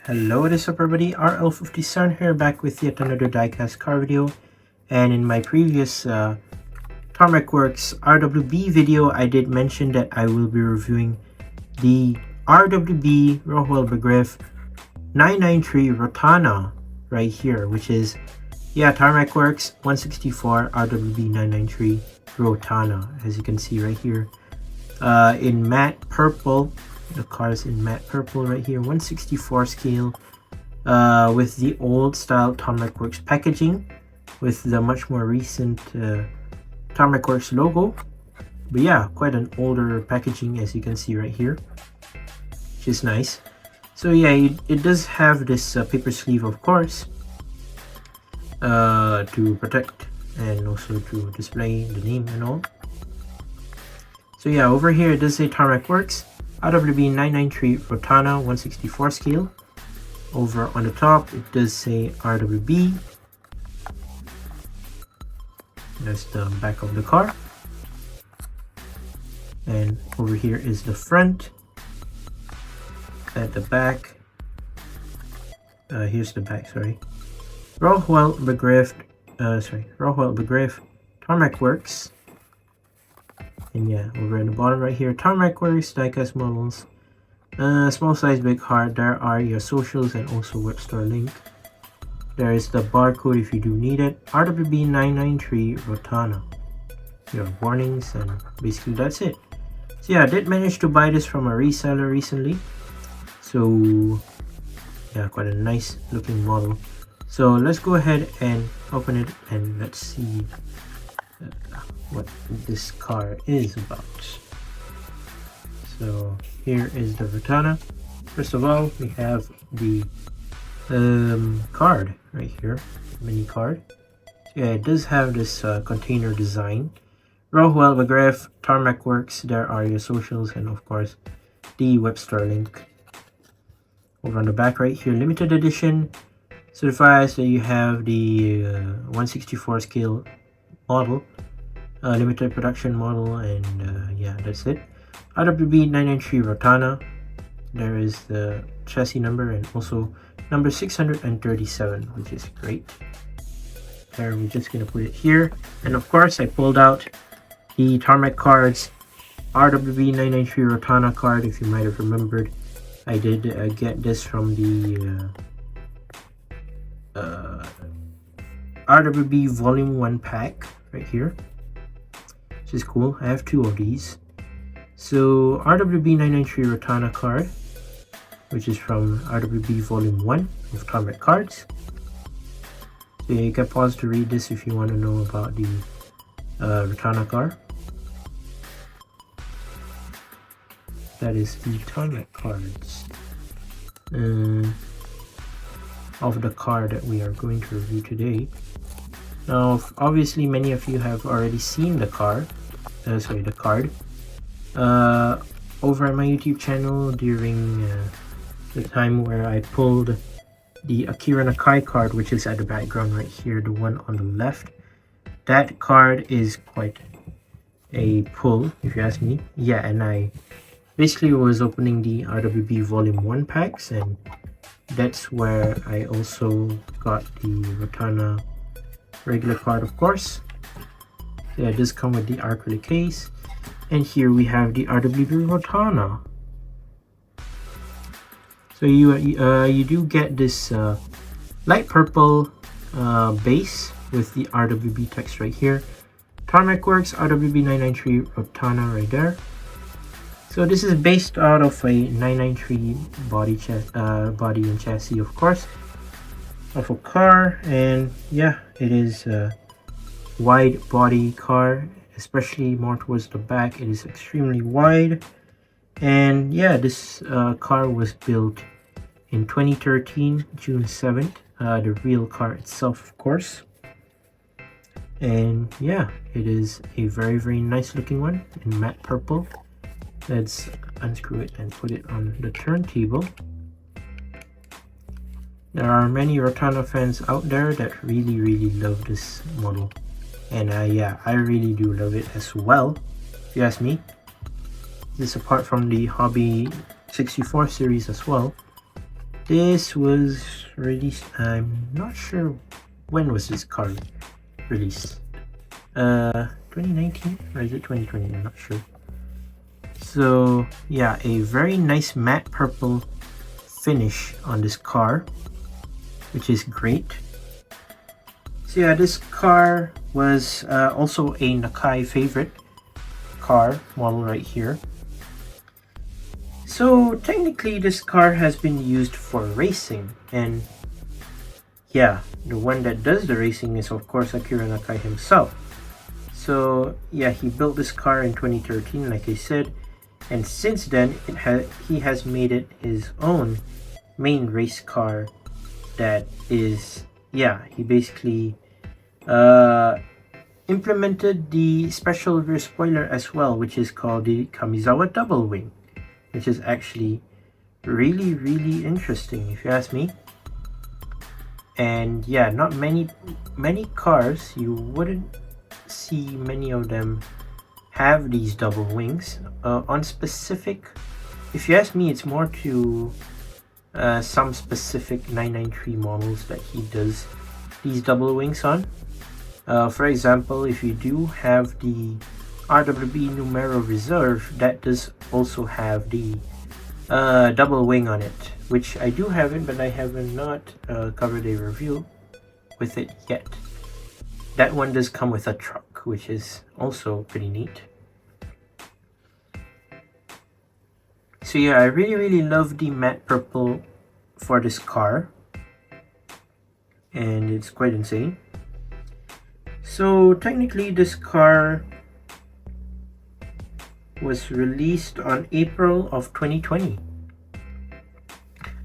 Hello, what is up everybody, RL57 here, back with yet another diecast car video. And in my previous Tarmac Works RWB video, I did mention that I will be reviewing the RWB Rohwell Begriff 993 Rotana right here, which is, Tarmac Works 164 RWB 993 Rotana, as you can see right here, in matte purple. The car is in matte purple right here, 164 scale, with the old style Tarmac Works packaging, with the much more recent Tarmac Works logo. But yeah, quite an older packaging, as you can see right here, which is nice. So yeah, it does have this paper sleeve, of course, to protect and also to display the name and all. So yeah, over here it does say Tarmac Works RWB 993 Rotana 164 scale. Over on the top it does say RWB. That's the back of the car. And over here is the front. At the back, here's the back, sorry. Rohwell Begriff Tarmac Works. And yeah, over at the bottom right here, Tarmac Works diecast models, small size, big heart. There are your socials and also WEBSTORE link. There is the barcode if you do need it. RWB 993 Rotana. Your warnings, and basically that's it. So yeah, I did manage to buy this from a reseller recently. So yeah, quite a nice looking model. So let's go ahead and open it and let's see what this car is about. So here is the Rotana. First of all, we have the card right here, mini card. Yeah, it does have this container design. Rohwell Begriff Tarmac Works. There are your socials and of course the WEBSTORE link. Over on the back right here, limited edition, certifies that you have the 164 scale model, limited production model, and yeah, that's it. RWB 993 Rotana. There is the chassis number and also number 637, which is great. There, we're just gonna put it here, and of course I pulled out the Tarmac cards. RWB 993 Rotana card, if you might have remembered, I did get this from the RWB Volume 1 pack right here, which is cool. I have two of these. So RWB 993 Rotana card, which is from RWB Volume 1 of Tarmac cards. So you can pause to read this if you want to know about the Rotana card. That is the Tarmac cards of the car that we are going to review today. Now, obviously, many of you have already seen the car, the card, over at my YouTube channel during the time where I pulled the Akira Nakai card, which is at the background right here, the one on the left. That card is quite a pull, if you ask me. Yeah, and I basically was opening the RWB Volume 1 packs, and that's where I also got the Rotana regular card, of course. Yeah, it does come with the acrylic case, and here we have the RWB Rotana. So you do get this light purple base with the RWB text right here. Tarmac Works RWB 993 Rotana right there. So this is based out of a 993 body and chassis, of course, of a car. And yeah, it is a wide body car, especially more towards the back. It is extremely wide. And yeah, this car was built in 2013, June 7th, the real car itself, of course. And yeah, it is a very, very nice looking one in matte purple. Let's unscrew it and put it on the turntable. There are many Rotana fans out there that really, really love this model. And yeah, I really do love it as well, if you ask me. This apart from the Hobby 64 series as well. This was released, I'm not sure when was this car released. 2019 or is it 2020? I'm not sure. So yeah, a very nice matte purple finish on this car, which is great. So yeah, this car was also a Nakai favorite car model right here. So technically this car has been used for racing, and yeah, the one that does the racing is of course Akira Nakai himself. So yeah, he built this car in 2013 like I said, and since then he has made it his own main race car. That is, yeah, he basically implemented the special rear spoiler as well, which is called the Kamizawa Double Wing, which is actually really interesting if you ask me. And yeah, not many cars, you wouldn't see many of them have these double wings. On specific, if you ask me, it's more to some specific 993 models that he does these double wings on. For example, if you do have the RWB Numero Reserve, that does also have the double wing on it, which I do have it, but I have not covered a review with it yet. That one does come with a truck, which is also pretty neat. So yeah, I really love the matte purple for this car, and it's quite insane. So technically this car was released on April of 2020.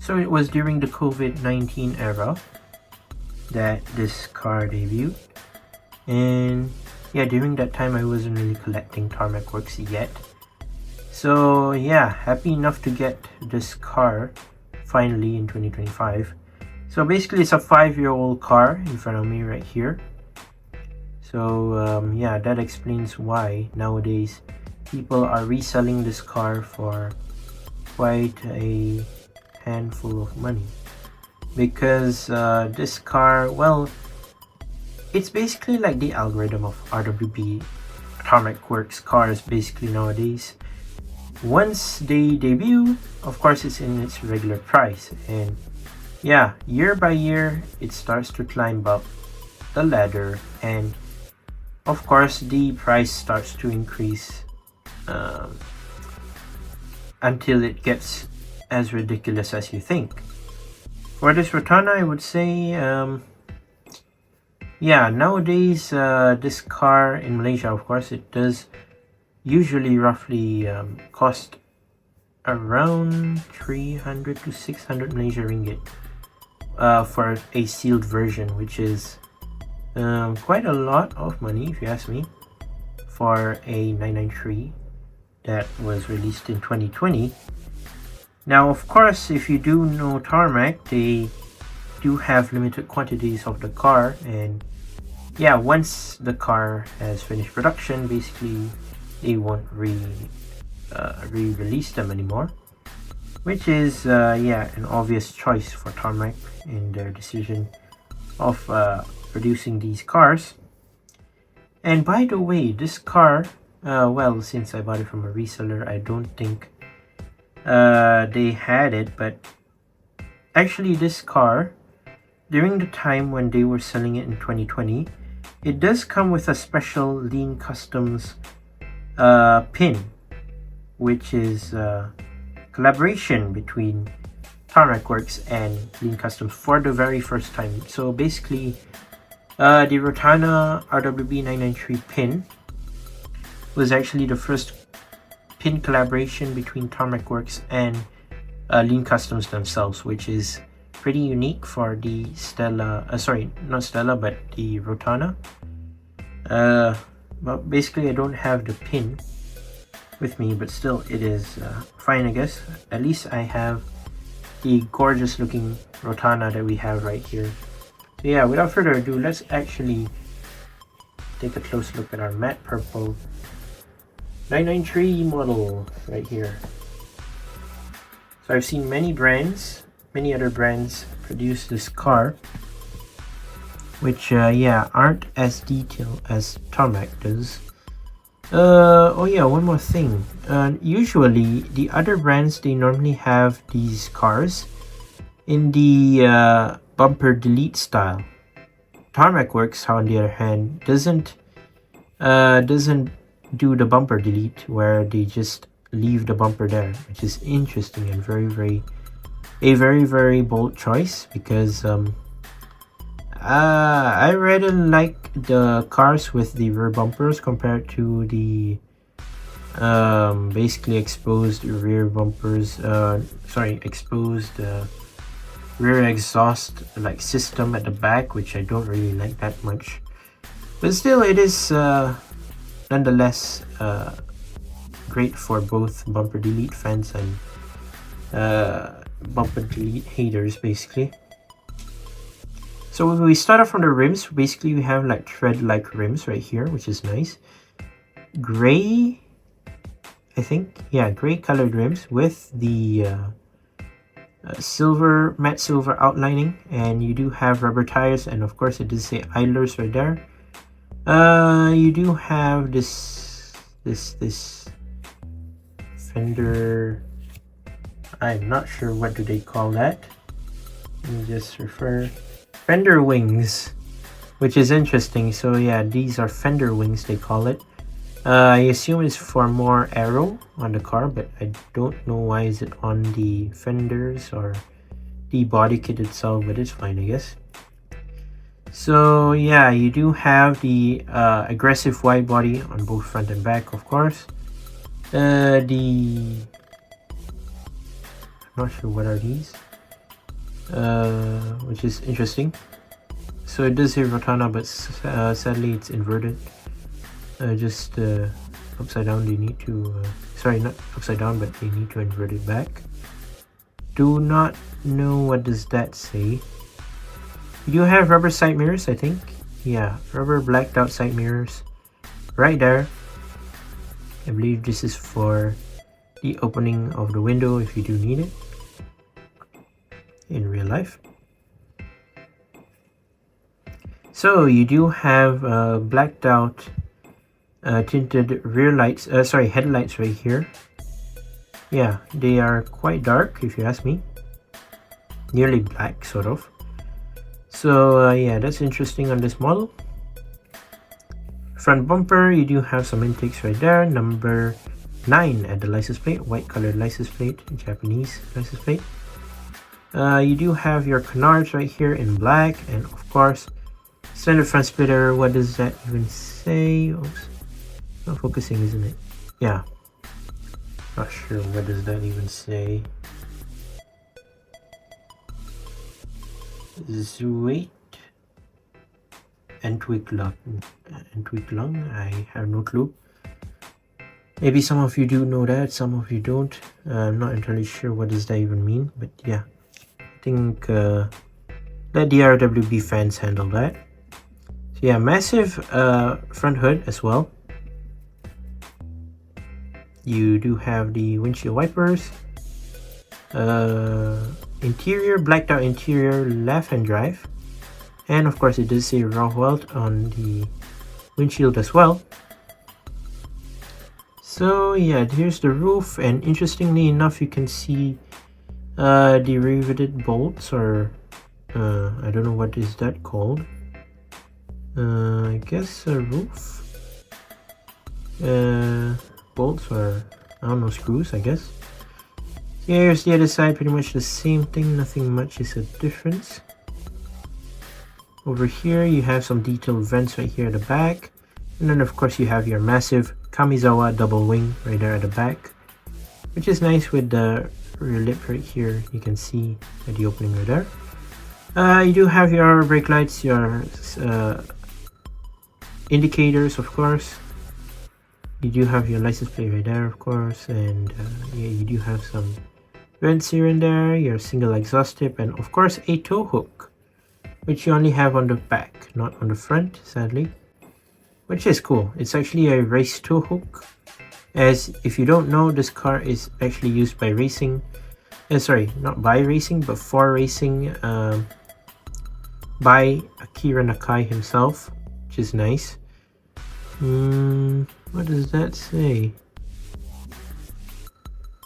So it was during the COVID-19 era that this car debuted. And yeah, during that time I wasn't really collecting Tarmac works yet. So yeah, happy enough to get this car finally in 2025. So basically it's a 5-year-old car in front of me right here. So yeah, that explains why nowadays people are reselling this car for quite a handful of money, because this car, well, it's basically like the algorithm of RWB Tarmac Works cars basically nowadays. Once they debut, of course it's in its regular price, and yeah, year by year it starts to climb up the ladder, and of course the price starts to increase until it gets as ridiculous as you think. For this Rotana, I would say yeah, nowadays this car in Malaysia, of course, it does usually roughly cost around 300 to 600 Malaysia ringgit for a sealed version, which is quite a lot of money if you ask me, for a 993 that was released in 2020. Now of course, if you do know Tarmac, they do have limited quantities of the car, and yeah, once the car has finished production, basically they won't re-release them anymore, which is yeah, an obvious choice for Tarmac in their decision of producing these cars. And by the way, this car, well, since I bought it from a reseller, I don't think they had it, but actually this car, during the time when they were selling it in 2020, it does come with a special Lean Customs pin, which is a collaboration between Tarmac Works and Lean Customs for the very first time. So basically, the Rotana RWB 993 pin was actually the first pin collaboration between Tarmac Works and Lean Customs themselves, which is pretty unique for the Stella, sorry, not Stella, but the Rotana. But basically I don't have the pin with me, but still it is fine, I guess. At least I have the gorgeous looking Rotana that we have right here. So yeah, without further ado, let's actually take a close look at our matte purple 993 model right here. So I've seen many brands many other brands produce this car, which yeah, aren't as detailed as Tarmac does. Oh yeah, one more thing. Usually the other brands, they normally have these cars in the bumper delete style. Tarmac Works, on the other hand, doesn't do the bumper delete, where they just leave the bumper there, which is interesting and very bold choice, because I really like the cars with the rear bumpers compared to the basically exposed rear bumpers, exposed rear exhaust like system at the back, which I don't really like that much. But still, it is nonetheless great for both bumper delete fans and bumper delete haters, basically. So we start off from the rims. Basically, we have like tread-like rims right here, which is nice. Gray, I think, yeah, gray colored rims with the silver, matte silver outlining, and you do have rubber tires, and of course it does say idlers right there. You do have this fender, I'm not sure what do they call that. Let me just refer. Fender wings, which is interesting. So yeah, these are fender wings, they call it. I assume it's for more aero on the car, but I don't know why is it on the fenders or the body kit itself, but it's fine, I guess. So yeah, you do have the aggressive wide body on both front and back, of course. I'm not sure what are these, which is interesting. So it does say Rotana, but sadly it's inverted. Just upside down, they need to sorry, not upside down, but they need to invert it back. Do not know what does that say. You do have rubber side mirrors, I think. Yeah, rubber blacked out side mirrors right there. I believe this is for the opening of the window if you do need it in real life. So you do have blacked out tinted rear lights, headlights right here. Yeah, they are quite dark if you ask me. Nearly black, sort of. So yeah, that's interesting on this model. Front bumper, you do have some intakes right there. Number 9 at the license plate, white colored license plate, Japanese license plate. You do have your canards right here in black, and of course, standard front splitter. What does that even say? Oops. Not focusing, isn't it? Yeah. Not sure what does that even say. Zuit Entwicklung. I have no clue. Maybe some of you do know that, some of you don't. I'm not entirely sure what does that even mean, but yeah. I think let the RWB fans handle that. So yeah, massive front hood as well. You do have the windshield wipers, interior, blacked out interior, left-hand drive, and of course it does say raw welt on the windshield as well. So yeah, here's the roof, and interestingly enough, you can see the riveted bolts, or I don't know what is that called. I guess a roof. Bolts, or I don't know, screws, I guess. Here's the other side, pretty much the same thing, nothing much is a difference. Over here you have some detailed vents right here at the back, and then of course you have your massive Kamizawa double wing right there at the back, which is nice with the rear lip right here. You can see at the opening right there. You do have your brake lights, your indicators, of course. You do have your license plate right there, of course, and yeah, you do have some vents here and there, your single exhaust tip, and of course a tow hook, which you only have on the back, not on the front, sadly, which is cool. It's actually a race tow hook, as if you don't know, this car is actually used by racing sorry, not by racing, but for racing, by Akira Nakai himself, which is nice. What does that say?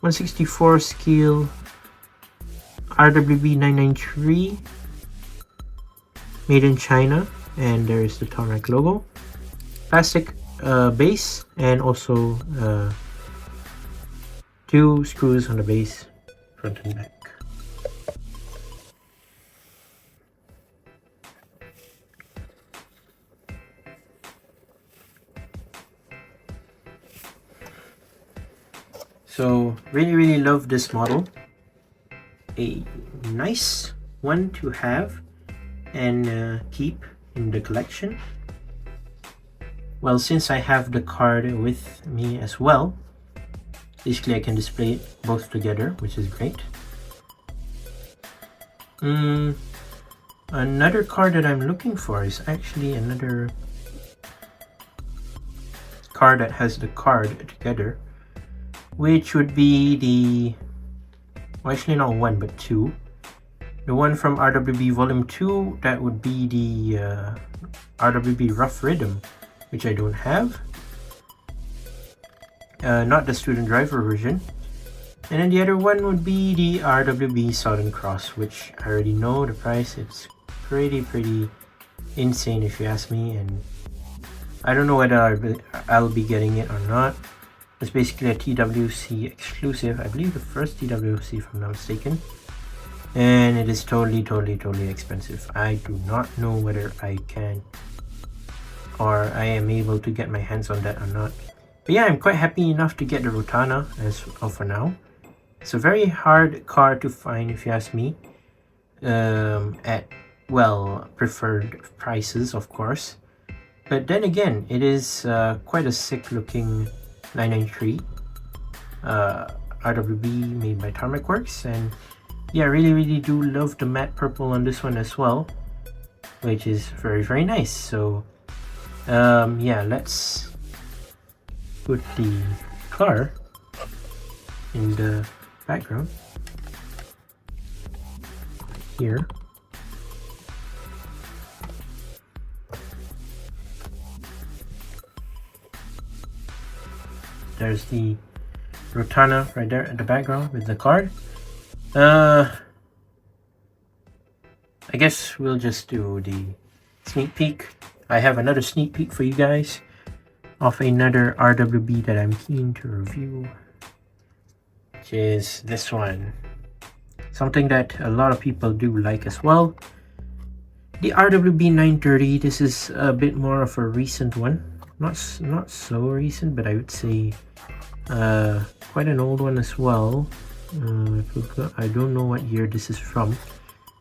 164 scale RWB 993, made in China, and there is the Tarmac logo. Plastic base, and also 2 screws on the base, front and back. So really love this model. A nice one to have and keep in the collection. Well, since I have the card with me as well, basically I can display it both together, which is great. Another card that I'm looking for is actually another card that has the card together, which would be the, well, actually not one but 2. The one from RWB Volume 2, that would be the RWB Rough Rhythm, which I don't have. Not the Student Driver version. And then the other one would be the RWB Southern Cross, which I already know the price. It's pretty insane if you ask me, and I don't know whether I'll be getting it or not. It's basically a TWC exclusive. I believe the first TWC, if I'm not mistaken. And it is totally expensive. I do not know whether I can or I am able to get my hands on that or not. But yeah, I'm quite happy enough to get the Rotana as of for now. It's a very hard card to find if you ask me. At, well, preferred prices, of course. But then again, it is quite a sick looking 993 RWB made by Tarmac Works, and yeah, really do love the matte purple on this one as well, which is very nice. So yeah, let's put the car in the background here. There's the Rotana right there at the background with the card. I guess we'll just do the sneak peek. I have another sneak peek for you guys of another RWB that I'm keen to review, which is this one. Something that a lot of people do like as well. The RWB 930. This is a bit more of a recent one. Not so recent, but I would say quite an old one as well. I don't know what year this is from,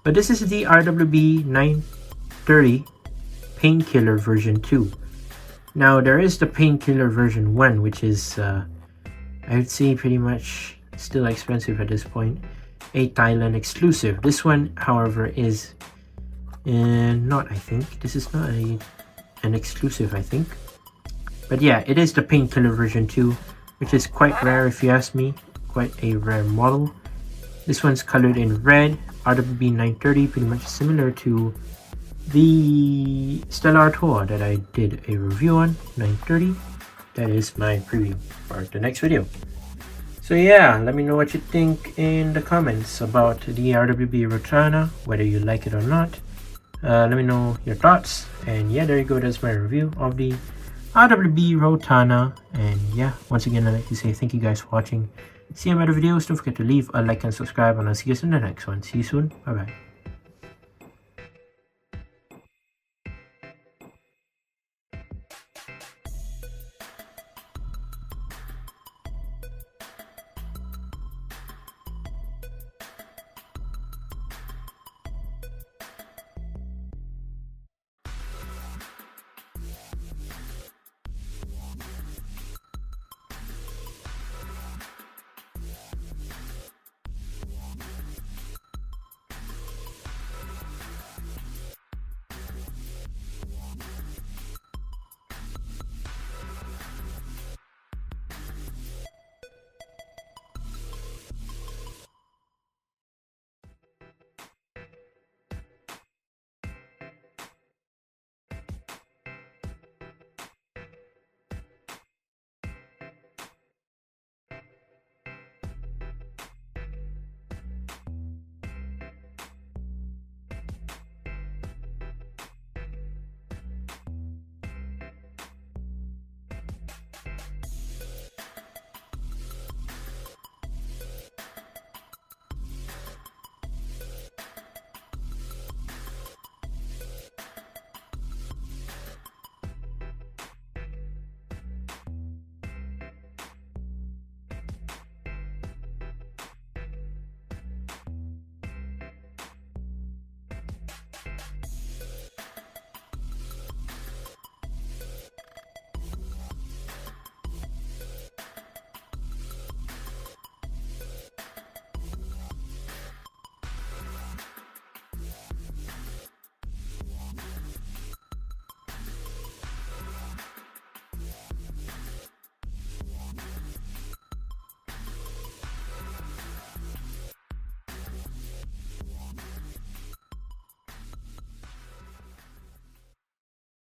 but this is the RWB 930 Painkiller version 2. Now there is the Painkiller version 1, which is I would say pretty much still expensive at this point, a Thailand exclusive. This one, however, is not, I think this is not an exclusive, I think. But yeah, it is the Painkiller version 2, which is quite rare if you ask me. Quite a rare model. This one's colored in red. RWB 930, pretty much similar to the Stellar Tour that I did a review on, 930. That is my preview for the next video. So yeah, let me know what you think in the comments about the RWB Rotana, whether you like it or not. Let me know your thoughts. And yeah, there you go. That's my review of the RWB Rotana. And yeah, once again, I'd like to say thank you guys for watching. See you in other videos. Don't forget to leave a like and subscribe, and I'll see you in the next one. See you soon. Bye bye.